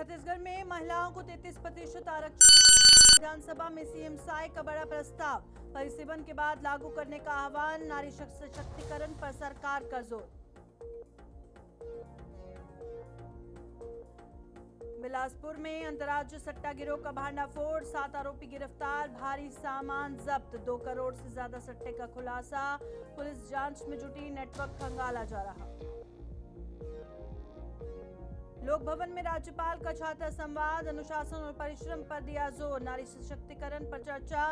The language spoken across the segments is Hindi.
छत्तीसगढ़ में महिलाओं को 33% आरक्षण। विधानसभा में सीएम साय का बड़ा प्रस्ताव। परिसीमन के बाद लागू करने का आह्वान। नारी सशक्तिकरण पर सरकार का जोर। बिलासपुर में अंतर्राज्यीय सट्टा गिरोह का भांडाफोड़। 7 आरोपी गिरफ्तार। भारी सामान जब्त। 2 करोड़ से ज्यादा सट्टे का खुलासा। पुलिस जांच में जुटी। नेटवर्क खंगाला जा रहा। लोक भवन में राज्यपाल का छात्र संवाद। अनुशासन और परिश्रम पर दिया जोर। नारी सशक्तिकरण पर चर्चा।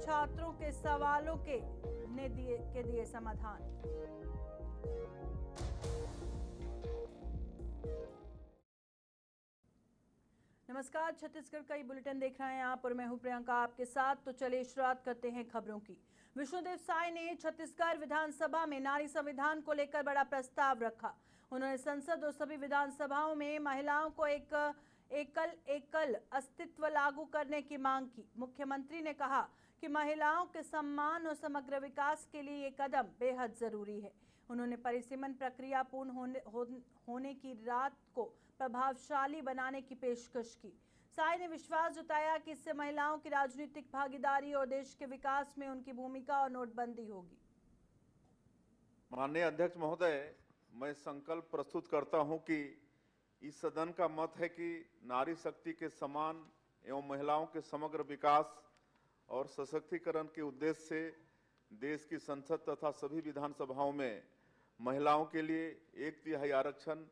छात्रों के सवालों के दिए समाधान। नमस्कार, छत्तीसगढ़ का ये बुलेटिन देख रहे हैं आप और मैं हूं प्रियंका आपके साथ। तो चलिए शुरुआत करते हैं खबरों की। विष्णुदेव साय ने छत्तीसगढ़ विधानसभा में नारी संविधान को लेकर बड़ा प्रस्ताव रखा। उन्होंने संसद और सभी विधानसभाओं में महिलाओं को एकल अस्तित्व लागू करने की मांग की। मुख्यमंत्री ने कहा कि महिलाओं के सम्मान और समग्र विकास के लिए ये कदम बेहद जरूरी है। उन्होंने परिसीमन प्रक्रिया पूर्ण होने की रात को प्रभावशाली बनाने की पेशकश की। साय ने विश्वास जताया कि इससे महिलाओं की राजनीतिक भागीदारी और देश के विकास में उनकी भूमिका और नोटबंदी होगी। माननीय अध्यक्ष महोदय, मैं संकल्प प्रस्तुत करता हूं कि इस सदन का मत है कि नारी शक्ति के सम्मान एवं महिलाओं के समग्र विकास और सशक्तिकरण के उद्देश्य से देश की संसद तथा सभी विधानसभाओं में महिलाओं के लिए 1/3 आरक्षण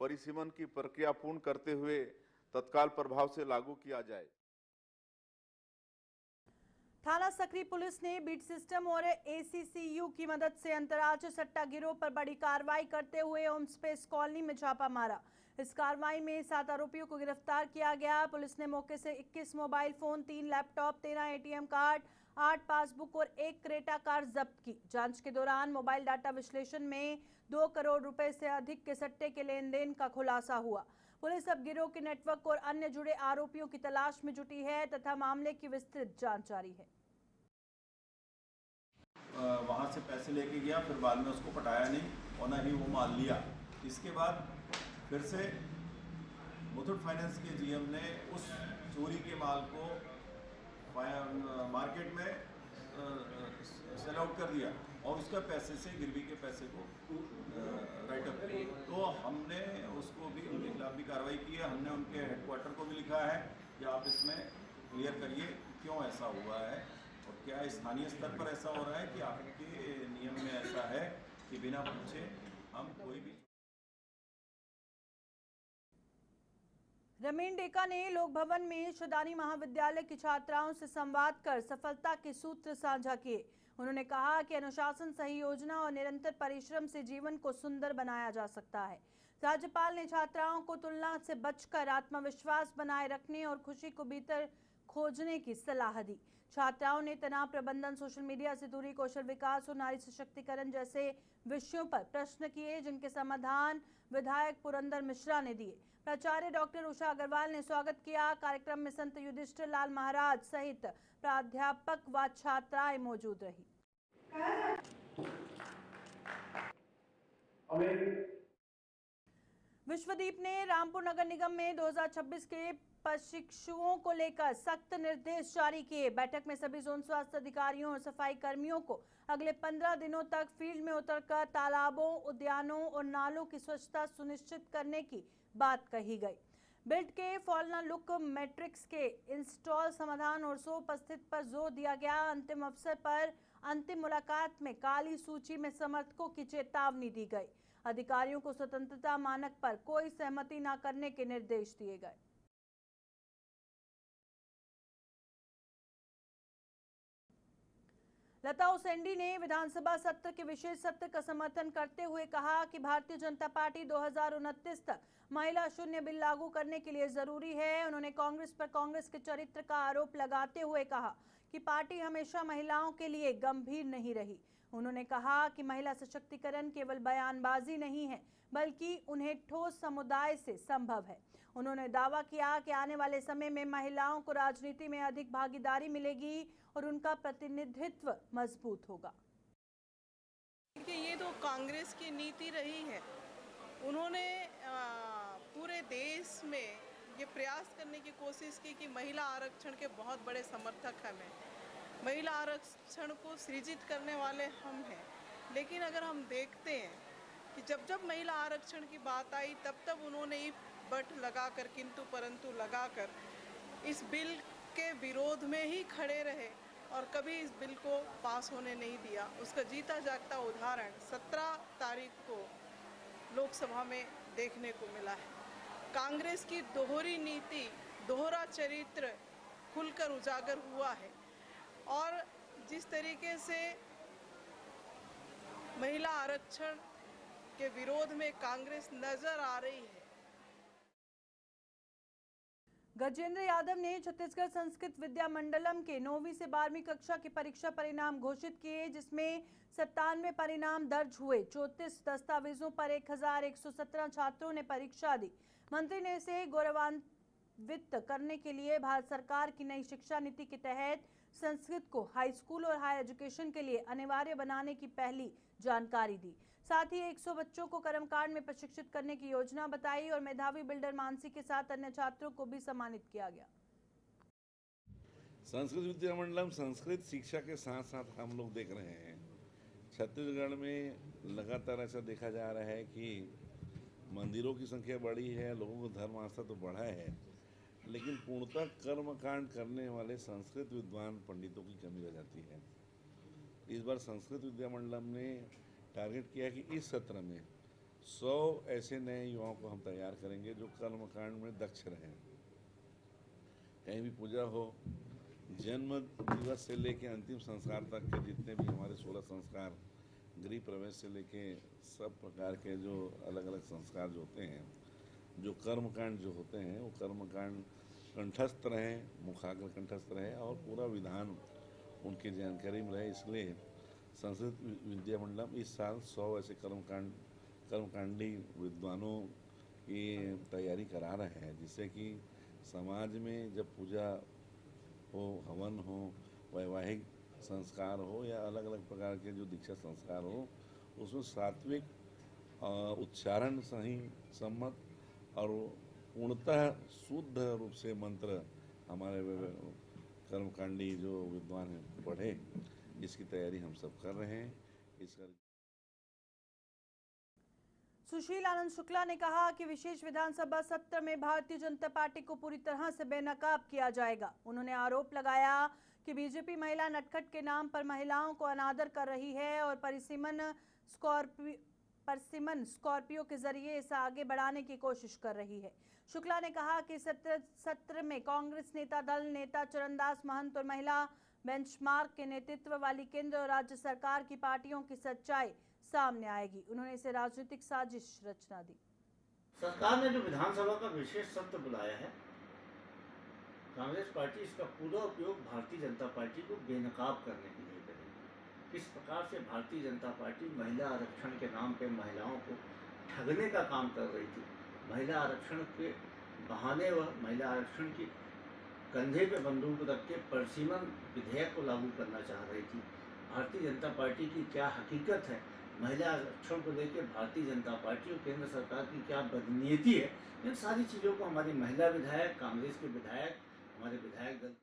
परिसीमन की प्रक्रिया पूर्ण करते हुए तत्काल प्रभाव से लागू किया जाए। थाना सकरी पुलिस ने बीट सिस्टम और एसीसीयू की मदद से अंतर्राज्यीय सट्टा गिरोह पर बड़ी कार्रवाई करते हुए ओम स्पेस कॉलोनी में छापा मारा। इस कार्रवाई में 7 आरोपियों को गिरफ्तार किया गया। पुलिस ने मौके से 21 mobile phone, 3 laptop, 13 ATM card, 8 passbook और 1 क्रेटा कार जब्त की। जांच के दौरान मोबाइल डाटा विश्लेषण में 2 करोड़ रुपए से अधिक के सट्टे के लेन देन का खुलासा हुआ। पुलिस अब गिरोह के नेटवर्क और अन्य जुड़े आरोपियों की तलाश में जुटी है तथा मामले की विस्तृत जांच जारी है। वहाँ से पैसे लेके गया, फिर बाद में उसको पटाया नहीं और ना ही वो माल लिया। इसके बाद फिर से मुथूट फाइनेंस के जीएम ने उस चोरी के माल को मार्केट में सेल आउट कर दिया और उसका पैसे से गिरवी के पैसे को राइट अप किया। तो हमने उसको भी, उनके खिलाफ भी कार्रवाई की है। हमने उनके हेडक्वार्टर को भी लिखा है कि आप इसमें क्लियर करिए क्यों ऐसा हुआ है और क्या स्थानीय स्तर पर ऐसा हो रहा है कि आपके नियम में ऐसा है कि बिना पूछे हम कोई भी। रमीन डेका ने लोक भवन में शदानी महाविद्यालय की छात्राओं से संवाद कर सफलता के सूत्र साझा किए। उन्होंने कहा कि अनुशासन, सही योजना और निरंतर परिश्रम से जीवन को सुंदर बनाया जा सकता है। राज्यपाल ने छात्राओं को तुलना से बचकर आत्मविश्वास बनाए रखने और खुशी को भीतर खोजने की सलाह दी। छात्राओं ने तनाव प्रबंधन, सोशल मीडिया से दूरी, कौशल विकास और नारी सशक्तिकरण जैसे विषयों पर प्रश्न किए, जिनके समाधान विधायक पुरंदर मिश्रा ने दिए। प्राचार्य डॉक्टर उषा अग्रवाल ने स्वागत किया। कार्यक्रम में संत युधिष्ठिर लाल महाराज सहित प्राध्यापक व छात्राएं मौजूद रही। विश्वदीप ने रामपुर नगर निगम में 2026 के प्रशिक्षुओं को लेकर सख्त निर्देश जारी किए। बैठक में सभी जोन स्वास्थ्य अधिकारियों और सफाई कर्मियों को अगले 15 दिनों तक फील्ड में उतरकर तालाबों, उद्यानों और नालों की स्वच्छता सुनिश्चित करने की बात कही गई। बिल्ड के फॉलना लुक मैट्रिक्स के इंस्टॉल समाधान और उपस्थित पर जोर दिया गया। अंतिम अवसर पर अंतिम मुलाकात में काली सूची में समर्थकों की चेतावनी दी गई। अधिकारियों को स्वतंत्रता मानक पर कोई सहमति न करने के निर्देश दिए गए। लता उसेंडी ने विधानसभा सत्र के विशेष सत्र का समर्थन करते हुए कहा कि भारतीय जनता पार्टी 2029 तक महिला शून्य बिल लागू करने के लिए जरूरी है। उन्होंने कांग्रेस पर कांग्रेस के चरित्र का आरोप लगाते हुए कहा कि पार्टी हमेशा महिलाओं के लिए गंभीर नहीं रही। उन्होंने कहा कि महिला सशक्तिकरण केवल बयानबाजी नहीं है, बल्कि उन्हें ठोस समुदाय से संभव है। उन्होंने दावा किया कि आने वाले समय में महिलाओं को राजनीति में अधिक भागीदारी मिलेगी और उनका प्रतिनिधित्व मजबूत होगा। ये तो कांग्रेस की नीति रही है। उन्होंने पूरे देश में ये प्रयास करने की कोशिश की कि महिला आरक्षण के बहुत बड़े समर्थक हमें, महिला आरक्षण को सृजित करने वाले हम हैं। लेकिन अगर हम देखते हैं कि जब जब महिला आरक्षण की बात आई तब तब उन्होंने ही बट लगाकर, किंतु परंतु लगाकर इस बिल के विरोध में ही खड़े रहे और कभी इस बिल को पास होने नहीं दिया। उसका जीता जागता उदाहरण 17 तारीख को लोकसभा में देखने को मिला है। कांग्रेस की दोहरी नीति, दोहरा चरित्र खुलकर उजागर हुआ है और जिस तरीके से महिला आरक्षण के विरोध में कांग्रेस नजर आ रही है। गजेंद्र यादव ने छत्तीसगढ़ संस्कृत विद्या मंडलम के 9वीं से 12वीं कक्षा के परीक्षा परिणाम घोषित किए, जिसमें 97 परिणाम दर्ज हुए। 34 दस्तावेजों पर 1117 छात्रों ने परीक्षा दी। मंत्री ने इसे गौरवान्वित करने के लिए भारत सरकार की नई शिक्षा नीति के तहत संस्कृत को हाई स्कूल और हायर एजुकेशन के लिए अनिवार्य बनाने की पहली जानकारी दी। साथ ही 100 बच्चों को कर्मकांड में प्रशिक्षित करने की योजना बताई और मेधावी बिल्डर मानसी के साथ अन्य छात्रों को भी सम्मानित किया गया। संस्कृत विद्या मंडलम संस्कृत शिक्षा के साथ साथ हम लोग देख रहे हैं छत्तीसगढ़ में लगातार ऐसा देखा जा रहा है कि मंदिरों की संख्या बढ़ी है, लोगों को धर्म आस्था तो बढ़ा है, लेकिन पूर्णतः कर्मकांड करने वाले संस्कृत विद्वान पंडितों की कमी रह जाती है। इस बार संस्कृत विद्या मंडलम ने टारगेट किया कि इस सत्र में 100 ऐसे नए युवाओं को हम तैयार करेंगे जो कर्मकांड में दक्ष रहें। कहीं भी पूजा हो, जन्म दिवस से लेकर अंतिम संस्कार तक के जितने भी हमारे 16 संस्कार, गृह प्रवेश से लेके सब प्रकार के जो अलग अलग संस्कार जो होते हैं, जो कर्मकांड जो होते हैं, वो कर्मकांड कंठस्थ रहें, मुखाग्र कंठस्थ रहे और पूरा विधान उनकी जानकारी में रहे। इसलिए संस्कृत विद्या मंडलम इस साल 100 ऐसे कर्मकांडी विद्वानों की तैयारी करा रहे हैं, जिससे कि समाज में जब पूजा हो, हवन हो, वैवाहिक संस्कार हो या अलग अलग प्रकार के जो दीक्षा संस्कार हो, उसमें सात्विक उच्चारण सही सम्मत और पूर्णतः शुद्ध रूप से मंत्र हमारे कर्मकांडी जो विद्वान हैं पढ़े, इसकी तैयारी हम सब कर रहे हैं। इसका सुशील आनंद शुक्ला ने कहा कि विशेष विधानसभा सत्र में भारतीय जनता पार्टी को पूरी तरह से बेनकाब किया जाएगा। उन्होंने आरोप लगाया कि बीजेपी महिला नटखट के नाम पर महिलाओं को अनादर कर रही है और परिसीमन स्कॉर्पियो के जरिए इसे आगे बढ़ाने की कोशिश कर रही है। शुक्ला ने कहा कि सत्र में कांग्रेस नेता दल नेता चरणदास महंत और महिला बेंचमार्क के नेतृत्व वाली केंद्र और राज्य सरकार की पार्टियों की सच्चाई सामने आएगी। उन्होंने इसे राजनीतिक साजिश रचना दी। सरकार ने जो विधानसभा का विशेष सत्र बुलाया है, कांग्रेस पार्टी इसका पूरा उपयोग भारतीय जनता पार्टी को बेनकाब करने के लिए करेगी। किस प्रकार से भारतीय जनता पार्टी महिला आरक्षण के नाम पे महिलाओं को ठगने का काम कर रही थी, महिला आरक्षण के बहाने वह महिला आरक्षण की कंधे पे बंदूक रख के परिसीमन विधेयक को लागू करना चाह रही थी। भारतीय जनता पार्टी की क्या हकीकत है, महिला आरक्षण को लेकर भारतीय जनता पार्टी और केंद्र सरकार की क्या बदनीयती है, इन सारी चीज़ों को हमारी महिला विधायक, कांग्रेस के विधायक, हमारे विधायक दल।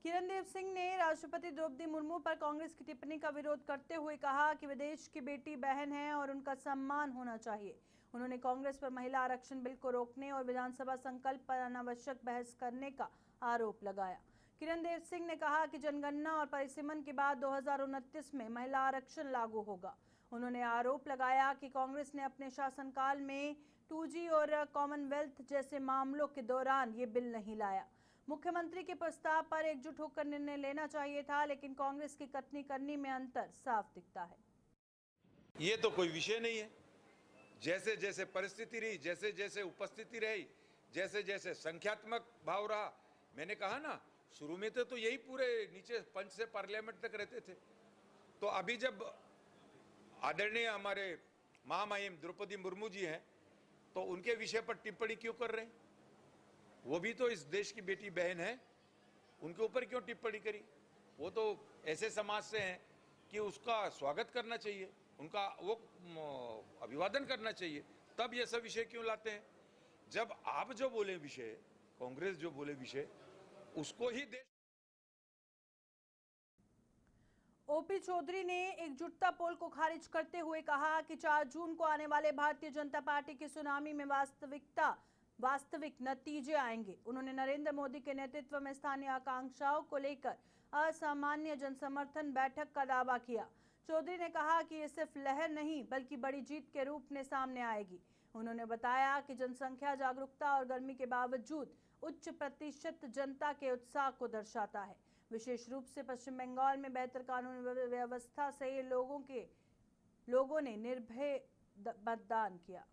किरण देव सिंह ने राष्ट्रपति द्रौपदी मुर्मू पर कांग्रेस की टिप्पणी का विरोध करते हुए कहा कि वे देश की बेटी बहन हैं और उनका सम्मान होना चाहिए। उन्होंने कांग्रेस पर महिला आरक्षण बिल को रोकने और विधानसभा संकल्प पर अनावश्यक बहस करने का आरोप लगाया। किरण देव सिंह ने कहा कि जनगणना और परिसीमन के बाद 2029 में महिला आरक्षण लागू होगा। उन्होंने आरोप लगाया कि कांग्रेस ने अपने शासनकाल में 2G और कॉमनवेल्थ जैसे मामलों के दौरान ये बिल नहीं लाया। मुख्यमंत्री के प्रस्ताव पर एकजुट होकर निर्णय लेना चाहिए था, लेकिन कांग्रेस की कथनी करनी में अंतर साफ दिखता है। ये तो कोई विषय नहीं है। जैसे जैसे परिस्थिति रही, जैसे जैसे उपस्थिति रही, जैसे जैसे संख्यात्मक भाव रहा, मैंने कहा ना शुरू में तो यही पूरे नीचे पंच से पार्लियामेंट तक रहते थे। तो अभी जब आदरणीय हमारे महामहिम द्रौपदी मुर्मू जी हैं, तो उनके विषय पर टिप्पणी क्यों कर रहे हैं? वो भी तो इस देश की बेटी बहन है, उनके ऊपर क्यों टिप्पणी करी? वो तो ऐसे समाज से हैं कि उसका स्वागत करना चाहिए, उनका वो अभिवादन करना चाहिए, तब ये सब विषय क्यों लाते हैं? जब आप जो बोले विषय, कांग्रेस जो बोले विषय, उसको ही देश। ओपी चौधरी ने एकजुटता पोल को खारिज करते हुए कहा कि 4 जून को आने वाले भारतीय जनता पार्टी की सुनामी में वास्तविक नतीजे आएंगे। उन्होंने नरेंद्र मोदी के नेतृत्व में स्थानीय आकांक्षाओं को लेकर असामान्य जनसमर्थन बैठक का दावा किया। चौधरी ने कहा कि ये सिर्फ लहर नहीं बल्कि बड़ी जीत के रूप में सामने आएगी। उन्होंने बताया कि जनसंख्या जागरूकता और गर्मी के बावजूद उच्च प्रतिशत जनता के उत्साह को दर्शाता है। विशेष रूप से पश्चिम बंगाल में बेहतर कानून व्यवस्था से लोगों ने निर्भय मतदान किया।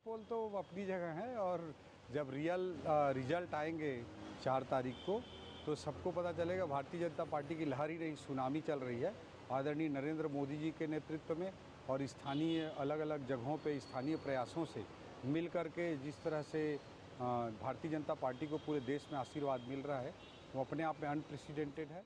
पोल तो अपनी जगह है और जब रिजल्ट आएंगे 4 तारीख को तो सबको पता चलेगा भारतीय जनता पार्टी की लहर ही नहीं, सुनामी चल रही है आदरणीय नरेंद्र मोदी जी के नेतृत्व में और स्थानीय अलग अलग जगहों पे स्थानीय प्रयासों से मिल करके जिस तरह से भारतीय जनता पार्टी को पूरे देश में आशीर्वाद मिल रहा है वो अपने आप में अनप्रेसिडेंटेड है।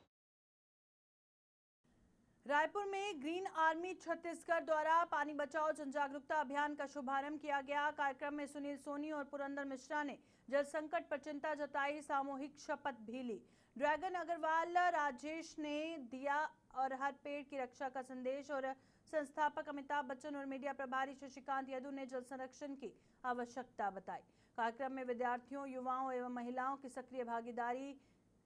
रायपुर में ग्रीन आर्मी छत्तीसगढ़ द्वारा पानी बचाओ जन जागरूकता अभियान का शुभारंभ किया गया। कार्यक्रम में सुनील सोनी और पुरंदर मिश्रा ने जल संकट पर चिंता जताई, सामूहिक शपथ भी ली। ड्रैगन अग्रवाल राजेश ने दिया और हर पेड़ की रक्षा का संदेश और संस्थापक अमिताभ बच्चन और मीडिया प्रभारी शशिकांत यदु ने जल संरक्षण की आवश्यकता बताई। कार्यक्रम में विद्यार्थियों, युवाओं एवं महिलाओं की सक्रिय भागीदारी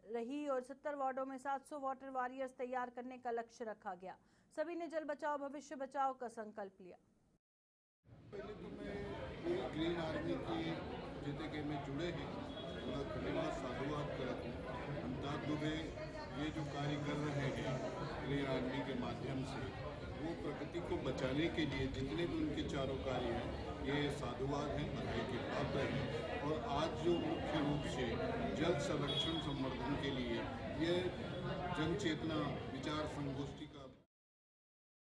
रही और 70 वार्डों में 700 वाटर वॉरियर्स तैयार करने का लक्ष्य रखा गया। सभी ने जल बचाओ भविष्य बचाओ का संकल्प लिया। पहले तो मैं ग्रीन आर्मी के जितने के में जुड़े हैं उनका धन्यवाद साधुवाद करता हूँ। अमिताभ दुबे ये जो कार्य कर रहे हैं ग्रीन आर्मी के माध्यम से वो प्रकृति को बचाने के लिए जितने भी उनके चारों कार्य हैं ये साधुवाद हैं, बधाई के पात्र हैं। और आज जो मुख्य रूप से जल संरक्षण संवर्धन के लिए ये जन चेतना विचार संगोष्ठी का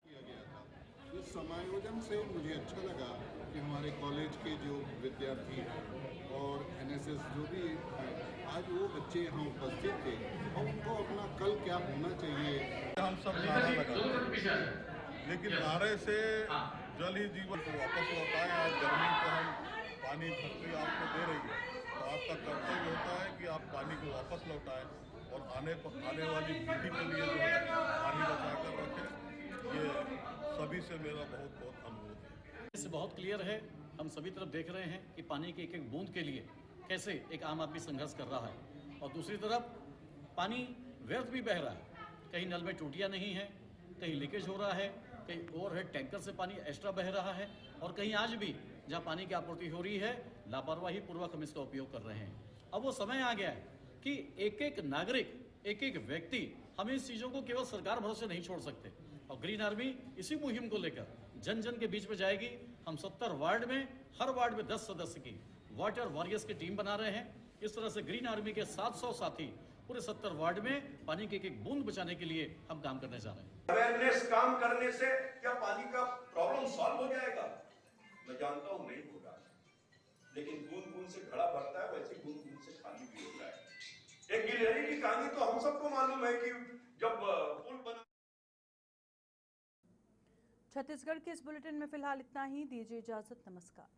किया गया था। इस समायोजन से मुझे अच्छा लगा कि हमारे कॉलेज के जो विद्यार्थी हैं और एनएसएस जो भी हैं आज वो बच्चे यहाँ उपस्थित थे और उनको अपना कल क्या होना चाहिए हम सब नारा लगा, लेकिन नारे से जल ही जीवन को वापस लौटाएं। आज गर्मी को हम पानी धरती आपको दे रही है तो आपका कर्तव्य होता है कि आप पानी को वापस लौटाएं और आने वाली पीढ़ी के लिए जो है पानी बचा कर रखें। ये सभी से मेरा बहुत बहुत अनुरोध है। इससे बहुत क्लियर है, हम सभी तरफ देख रहे हैं कि पानी के एक एक बूंद के लिए कैसे एक आम आदमी संघर्ष कर रहा है और दूसरी तरफ पानी व्यर्थ भी बह रहा है। कहीं नल में टूटियां नहीं है, कहीं लीकेज हो रहा है, कहीं ओवरहेड टैंकर से पानी एक्स्ट्रा बह रहा है और कहीं आज भी जहाँ पानी की आपूर्ति हो रही है लापरवाही पूर्वक हम इसका उपयोग कर रहे हैं। अब वो समय आ गया है कि एक एक नागरिक, एक एक व्यक्ति, हम इस चीज़ों को केवल सरकार भरोसे नहीं छोड़ सकते और ग्रीन आर्मी इसी मुहिम को लेकर जन जन के बीच में जाएगी। हम 70 वार्ड में, हर वार्ड में 10 सदस्य की वाटर वॉरियर्स की टीम बना रहे हैं। इस तरह से ग्रीन आर्मी के 700 साथी पूरे 70 वार्ड में पानी की एक एक बूंद बचाने के लिए हम काम करने जा रहे हैं। अवेयरनेस काम करने से क्या पानी का प्रॉब्लम सॉल्व हो जाएगा? मैं जानता हूं नहीं होगा, लेकिन बूंद बूंद से घड़ा भरता है वैसे बूंद बूंद से खाली भी होता है। एक गिलहरी की कहानी तो हम सबको मालूम है कि जब पुल बना। छत्तीसगढ़ के इस बुलेटिन में फिलहाल इतना ही। दीजिए इजाजत, नमस्कार।